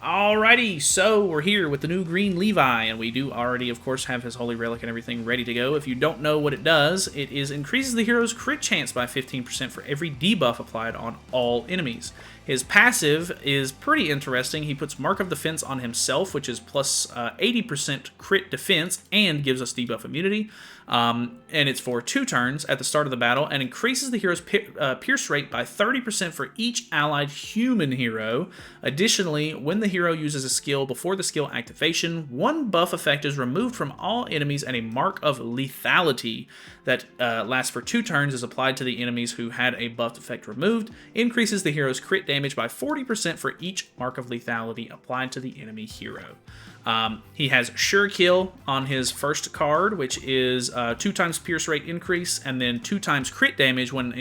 Alrighty, so we're here with the new green Levi, and we do already, of course, have his Holy Relic and everything ready to go. If you don't know what it does, it increases the hero's crit chance by 15% for every debuff applied on all enemies. His passive is pretty interesting. He puts Mark of Defense on himself, which is plus 80% crit defense, and gives us debuff immunity. And it's for 2 turns at the start of the battle, and increases the hero's pierce rate by 30% for each allied human hero. Additionally, when the hero uses a skill before the skill activation, 1 buff effect is removed from all enemies, and a mark of lethality that lasts for 2 turns is applied to the enemies who had a buffed effect removed. Increases the hero's crit damage by 40% for each mark of lethality applied to the enemy hero. He has Sure Kill on his first card, which is 2 times pierce rate increase, and then 2 times crit damage when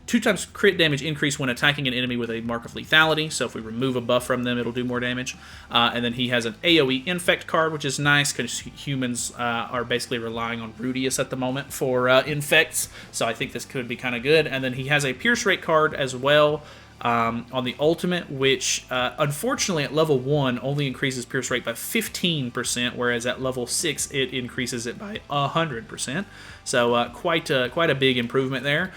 2 times crit damage increase when attacking an enemy with a mark of lethality. So if we remove a buff from them, it'll do more damage. And then he has an AoE Infect card, which is nice because humans are basically relying on Rudius at the moment for infects. So I think this could be kind of good. And then he has a Pierce Rate card as well. On the ultimate, which unfortunately at level 1 only increases pierce rate by 15%, whereas at level 6 it increases it by 100%. So quite a big improvement there.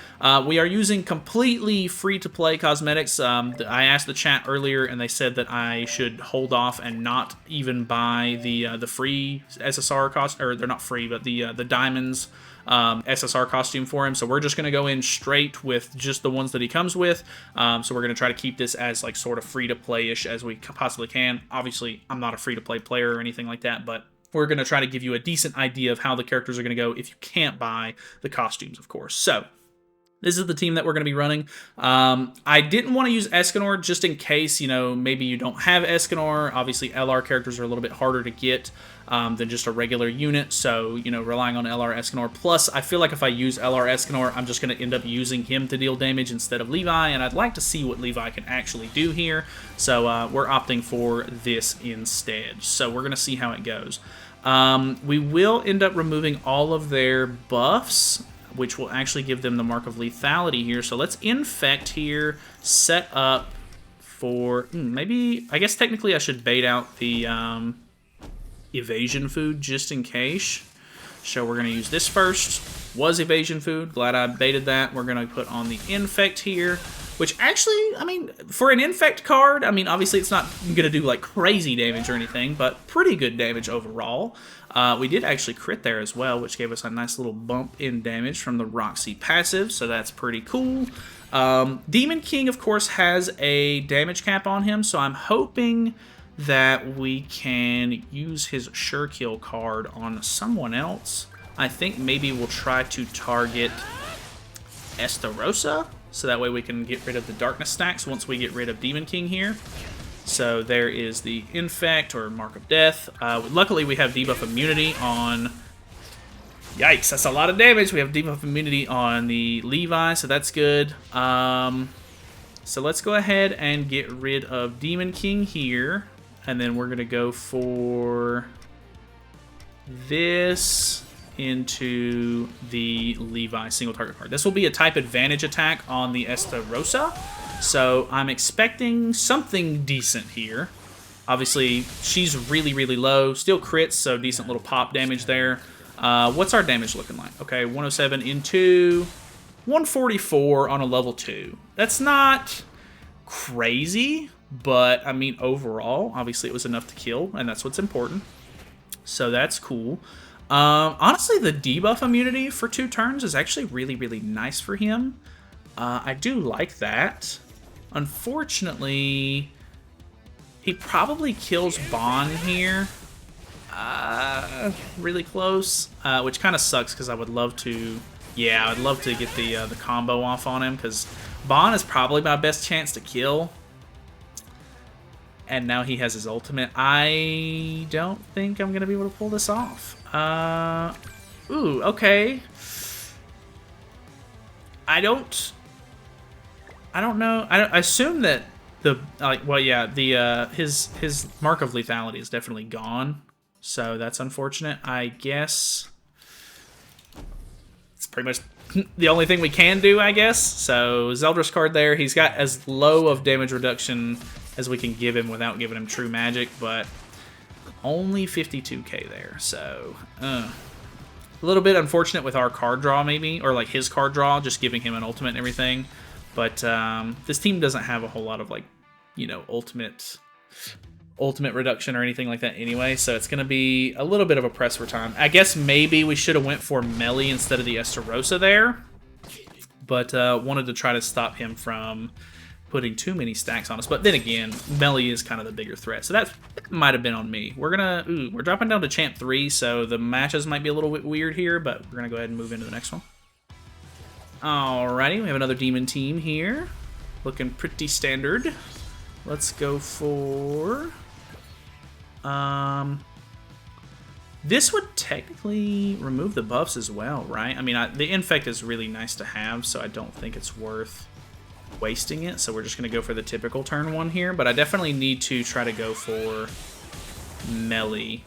We are using completely free-to-play cosmetics. I asked the chat earlier, and they said that I should hold off and not even buy the free SSR cost, or they're not free, but the diamonds. SSR costume for him, so we're just going to go in straight with just the ones that he comes with. So we're going to try to keep this as like sort of free-to-play-ish as we possibly can. Obviously, I'm not a free-to-play player or anything like that, but we're going to try to give you a decent idea of how the characters are going to go if you can't buy the costumes, of course. So this is the team that we're going to be running. I didn't want to use Escanor just in case, maybe you don't have Escanor. Obviously, LR characters are a little bit harder to get than just a regular unit. So, relying on LR Escanor. Plus, I feel like if I use LR Escanor, I'm just going to end up using him to deal damage instead of Levi. And I'd like to see what Levi can actually do here. So we're opting for this instead. So we're going to see how it goes. We will end up removing all of their buffs, which will actually give them the mark of lethality here. So let's infect here, set up for, maybe, I guess technically I should bait out the evasion food just in case. So we're going to use this first. Was evasion food, glad I baited that. We're going to put on the infect here, which actually, for an infect card, obviously it's not going to do like crazy damage or anything, but pretty good damage overall. We did actually crit there as well, which gave us a nice little bump in damage from the Roxy passive, so that's pretty cool. Demon King, of course, has a damage cap on him, so I'm hoping that we can use his Sure Kill card on someone else. I think maybe we'll try to target Estarossa, so that way we can get rid of the darkness stacks once we get rid of Demon King here. So there is the Infect, or Mark of Death. Luckily, we have debuff immunity on... Yikes, that's a lot of damage. We have debuff immunity on the Levi, so that's good. So let's go ahead and get rid of Demon King here. And then we're going to go for this into the Levi single target card. This will be a type advantage attack on the Estarossa. So I'm expecting something decent here. Obviously, she's really, really low. Still crits, so decent little pop damage there. What's our damage looking like? Okay, 107 into 144 on a level 2. That's not crazy, but, overall, obviously it was enough to kill, and that's what's important. So that's cool. Honestly, the debuff immunity for 2 turns is actually really, really nice for him. I do like that. Unfortunately, he probably kills Bond here. Really close, which kind of sucks because I would love to... Yeah, I'd love to get the combo off on him because Bond is probably my best chance to kill. And now he has his ultimate. I don't think I'm going to be able to pull this off. Ooh, okay. I don't know. I assume that his mark of lethality is definitely gone. So that's unfortunate. I guess it's pretty much the only thing we can do, I guess. So Zeldris card there. He's got as low of damage reduction as we can give him without giving him true magic, but only 52k there, so a little bit unfortunate with our card draw maybe, or like his card draw, just giving him an ultimate and everything. But this team doesn't have a whole lot of like, you know, ultimate reduction or anything like that anyway, so it's going to be a little bit of a press for time. I guess maybe we should have went for Melly instead of the Estarossa there, but wanted to try to stop him from putting too many stacks on us. But then again, Melly is kind of the bigger threat, so that might have been on me. We're dropping down to Champ 3, so the matches might be a little bit weird here, but we're going to go ahead and move into the next one. Alrighty, we have another demon team here. Looking pretty standard. Let's go for... this would technically remove the buffs as well, right? I mean, the Infect is really nice to have, so I don't think it's worth wasting it. So we're just going to go for the typical turn 1 here, but I definitely need to try to go for Melee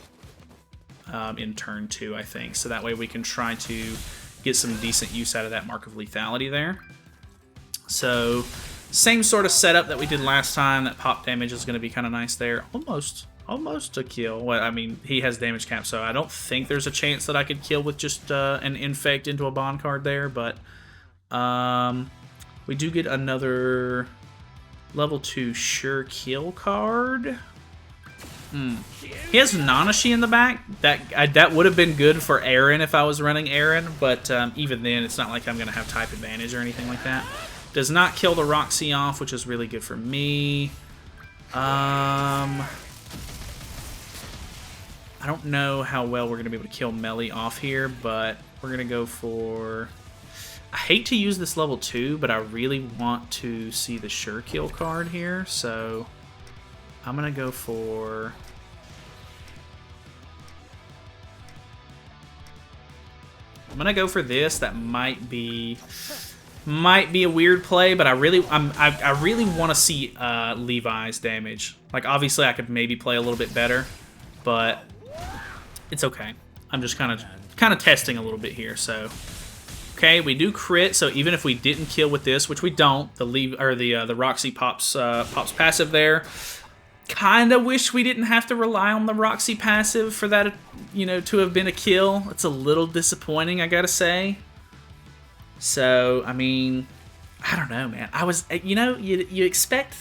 in turn 2, I think. So that way we can try to get some decent use out of that Mark of Lethality there. So same sort of setup that we did last time. That pop damage is going to be kind of nice there. Almost a kill. Well, I mean, he has damage cap, so I don't think there's a chance that I could kill with just an Infect into a Bond card there, but we do get another level 2 Sure Kill card. He has Nanashi in the back. That would have been good for Aaron if I was running Aaron, but even then, it's not like I'm going to have type advantage or anything like that. Does not kill the Roxy off, which is really good for me. I don't know how well we're going to be able to kill Melly off here, but we're going to go for... I hate to use this level 2, but I really want to see the Sure Kill card here, so I'm going to go for... I'm going to go for this. That might be a weird play, but I really want to see Levi's damage. Like, obviously I could maybe play a little bit better, but it's okay. I'm just kind of testing a little bit here. So, okay, we do crit. So even if we didn't kill with this, which we don't, the Roxy pops passive there. Kind of wish we didn't have to rely on the Roxy passive for that, you know, to have been a kill. It's a little disappointing, I gotta say. So, I mean, I don't know, man. You know, you expect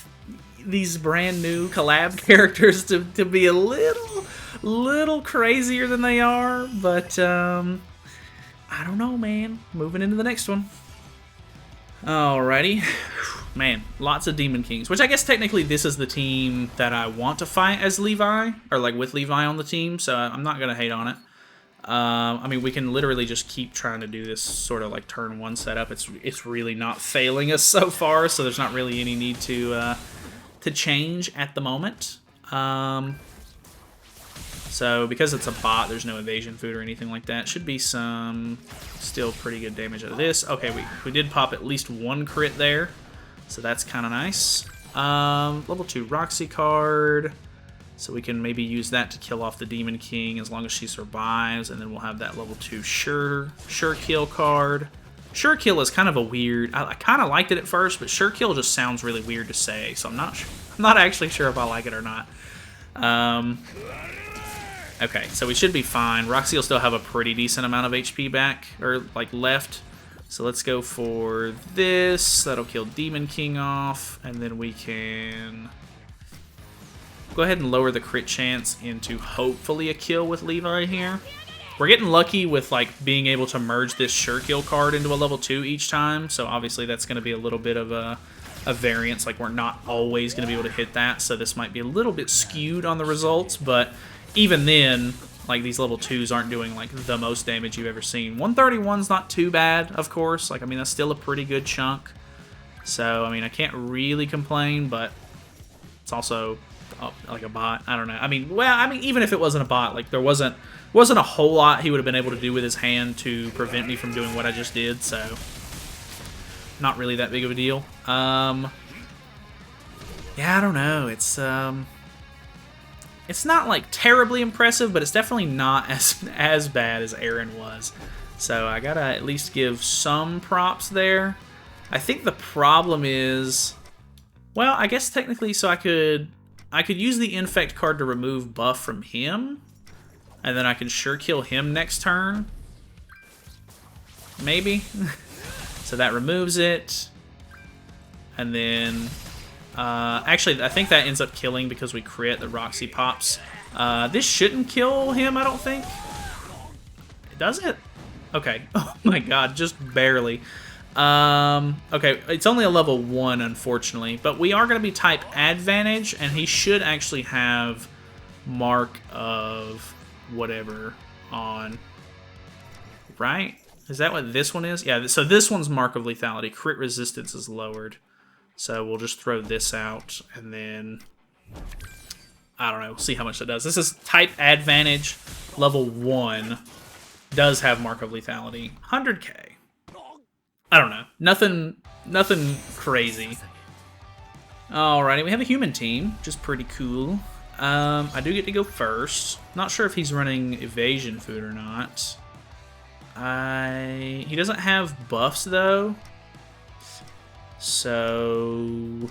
these brand new collab characters to be a little crazier than they are, but I don't know, man. Moving into the next one. Alrighty. Man, lots of Demon Kings, which I guess technically this is the team that I want to fight as Levi, or like with Levi on the team, so I'm not going to hate on it. I mean, we can literally just keep trying to do this sort of like turn 1 setup. It's really not failing us so far, so there's not really any need to change at the moment. So because it's a bot, there's no evasion food or anything like that. Should be some still pretty good damage out of this. Okay, we did pop at least 1 crit there, so that's kind of nice. Level 2 Roxy card. So we can maybe use that to kill off the Demon King as long as she survives, and then we'll have that level 2 Sure Kill card. Sure Kill is kind of a weird... I kind of liked it at first, but Sure Kill just sounds really weird to say, so I'm not actually sure if I like it or not. Okay, so we should be fine. Roxy will still have a pretty decent amount of HP back, or like left. So let's go for this. That'll kill Demon King off, and then we can go ahead and lower the crit chance into hopefully a kill with Levi here. We're getting lucky with like being able to merge this Sure Kill card into a level 2 each time, so obviously that's going to be a little bit of a variance. Like, we're not always going to be able to hit that, so this might be a little bit skewed on the results, but even then, like, these level 2s aren't doing like the most damage you've ever seen. 131's not too bad, of course. Like, I mean, that's still a pretty good chunk. So, I mean, I can't really complain, but it's also like a bot. I don't know. I mean, well, I mean, even if it wasn't a bot, like, there wasn't a whole lot he would have been able to do with his hand to prevent me from doing what I just did, so not really that big of a deal. Yeah, I don't know. It's not like terribly impressive, but it's definitely not as bad as Aaron was. So I gotta at least give some props there. I think the problem is Well, I guess technically, so I could use the infect card to remove buff from him, and then I can sure kill him next turn. Maybe. So that removes it. And then... actually, I think that ends up killing because we crit the Roxy pops. This shouldn't kill him, I don't think. Does it? Okay. Oh my god, just barely. Okay, it's only a level 1, unfortunately. But we are going to be type Advantage, and he should actually have Mark of whatever on. Right? Is that what this one is? Yeah, so this one's Mark of Lethality. Crit resistance is lowered. So we'll just throw this out, and then... I don't know, we'll see how much that does. This is type Advantage, level 1. Does have Mark of Lethality. 100k. I don't know. Nothing crazy. Alrighty, we have a human team, which is pretty cool. I do get to go first. Not sure if he's running evasion food or not. He doesn't have buffs, though. So...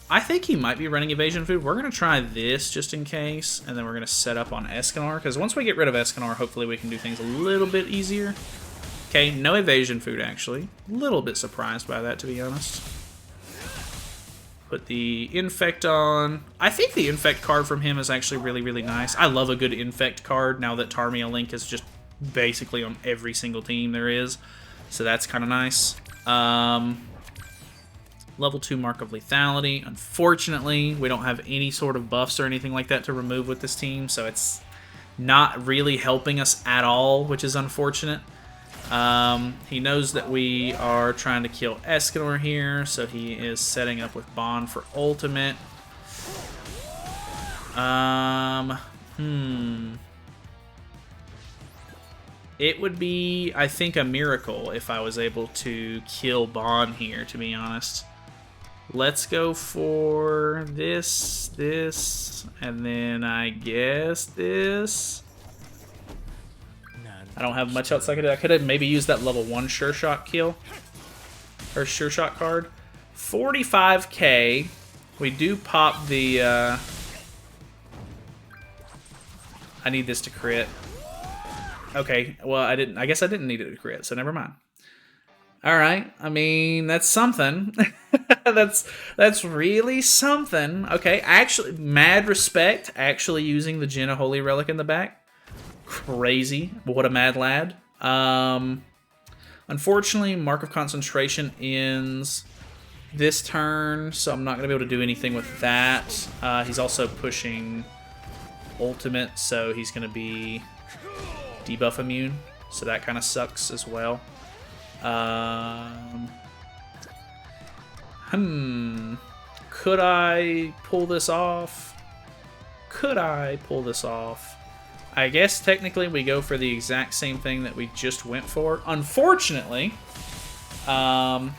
I think he might be running evasion food. We're going to try this just in case, and then we're going to set up on Escanor, because once we get rid of Escanor, hopefully we can do things a little bit easier. Okay, no evasion food, actually. A little bit surprised by that, to be honest. Put the Infect on. I think the Infect card from him is actually really, really nice. I love a good Infect card now that Tarmia Link is just basically on every single team there is. So that's kind of nice. Level 2 Mark of Lethality. Unfortunately, we don't have any sort of buffs or anything like that to remove with this team, so it's not really helping us at all, which is unfortunate. He knows that we are trying to kill Escanor here, so he is setting up with Bond for ultimate. It would be, I think, a miracle if I was able to kill Bond here, to be honest. Let's go for this, and then I guess this. I don't have much else I could do. I could have maybe used that level 1 Sure Shot kill. Or Sure Shot card. 45k. We do pop the... I need this to crit. Okay, well, I guess I didn't need it to crit, so never mind. Alright, I mean, that's something. that's really something. Okay, actually, mad respect, actually using the Jenna Holy Relic in the back. Crazy. What a mad lad. Unfortunately, Mark of Concentration ends this turn, so I'm not going to be able to do anything with that. He's also pushing ultimate, so he's going to be debuff immune, so that kind of sucks as well. Could I pull this off? Could I pull this off? I guess technically we go for the exact same thing that we just went for. Unfortunately, Bond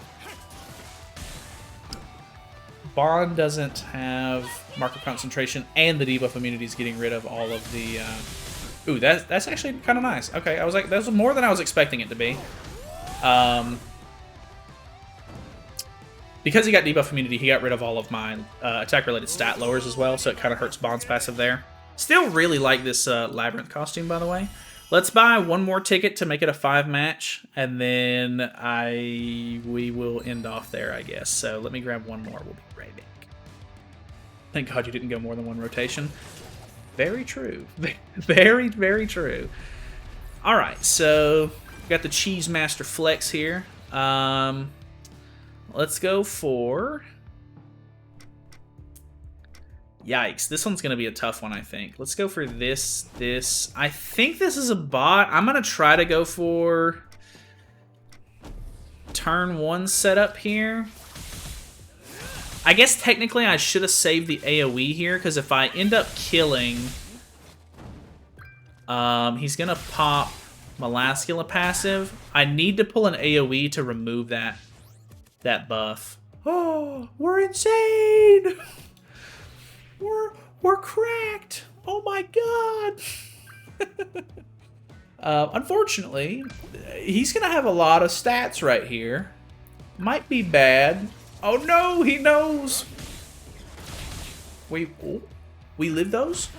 doesn't have Mark of Concentration, and the debuff immunity is getting rid of all of the... Ooh, that's actually kind of nice. Okay, I was like, that was more than I was expecting it to be. Because he got debuff immunity, he got rid of all of my attack-related stat lowers as well, so it kind of hurts Bond's passive there. Still really like this Labyrinth costume, by the way. Let's buy one more ticket to make it a 5-match, and then we will end off there, I guess. So let me grab one more. We'll be right back. Thank God you didn't go more than one rotation. Very true. Very, very true. All right, so we got the Cheese Master Flex here. Let's go for... Yikes, this one's going to be a tough one, I think. Let's go for this. I think this is a bot. I'm going to try to go for turn 1 setup here. I guess technically I should have saved the AoE here, because if I end up killing... he's going to pop Melascula passive. I need to pull an AoE to remove that buff. Oh, we're insane! We're cracked! Oh my god! Unfortunately, he's gonna have a lot of stats right here. Might be bad. Oh no, he knows. Wait, oh, we live those?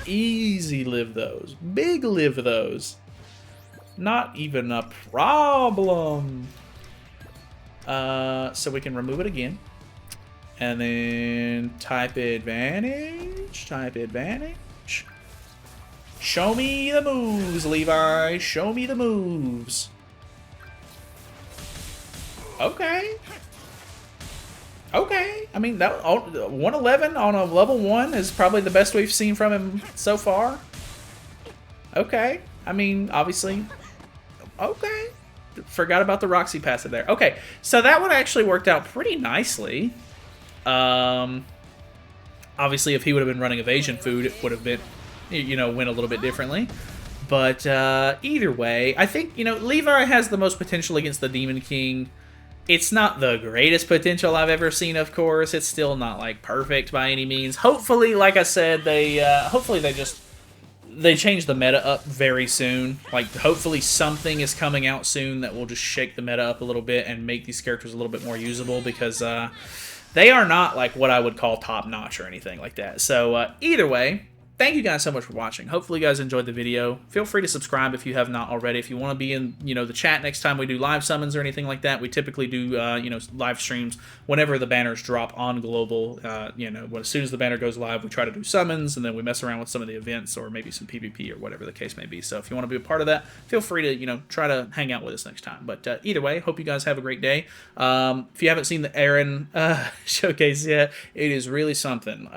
Easy live those. Big live those. Not even a problem. So we can remove it again. And then type advantage. Type advantage. Show me the moves, Levi. Show me the moves. Okay. Okay. I mean, that 111 on a level 1 is probably the best we've seen from him so far. Okay. I mean, obviously. Okay. Forgot about the Roxy passive there. Okay. So that one actually worked out pretty nicely. Obviously, if he would have been running evasion food, it would have been, you know, went a little bit differently. But either way, I think, you know, Levi has the most potential against the Demon King. It's not the greatest potential I've ever seen, of course. It's still not, like, perfect by any means. Hopefully, like I said, hopefully they change the meta up very soon. Like, hopefully something is coming out soon that will just shake the meta up a little bit and make these characters a little bit more usable, because they are not, like, what I would call top-notch or anything like that. So, either way, thank you guys so much for watching. Hopefully you guys enjoyed the video. Feel free to subscribe if you have not already. If you want to be in, you know, the chat next time we do live summons or anything like that, we typically do, you know, live streams whenever the banners drop on Global. You know, as soon as the banner goes live, we try to do summons, and then we mess around with some of the events or maybe some PvP or whatever the case may be. So if you want to be a part of that, feel free to, you know, try to hang out with us next time. But either way, hope you guys have a great day. If you haven't seen the Aaron showcase yet, it is really something.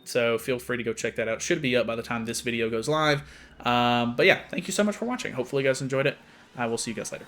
So feel free to go check that out. Should be up by the time this video goes live. But yeah, thank you so much for watching. Hopefully you guys enjoyed it. I will see you guys later.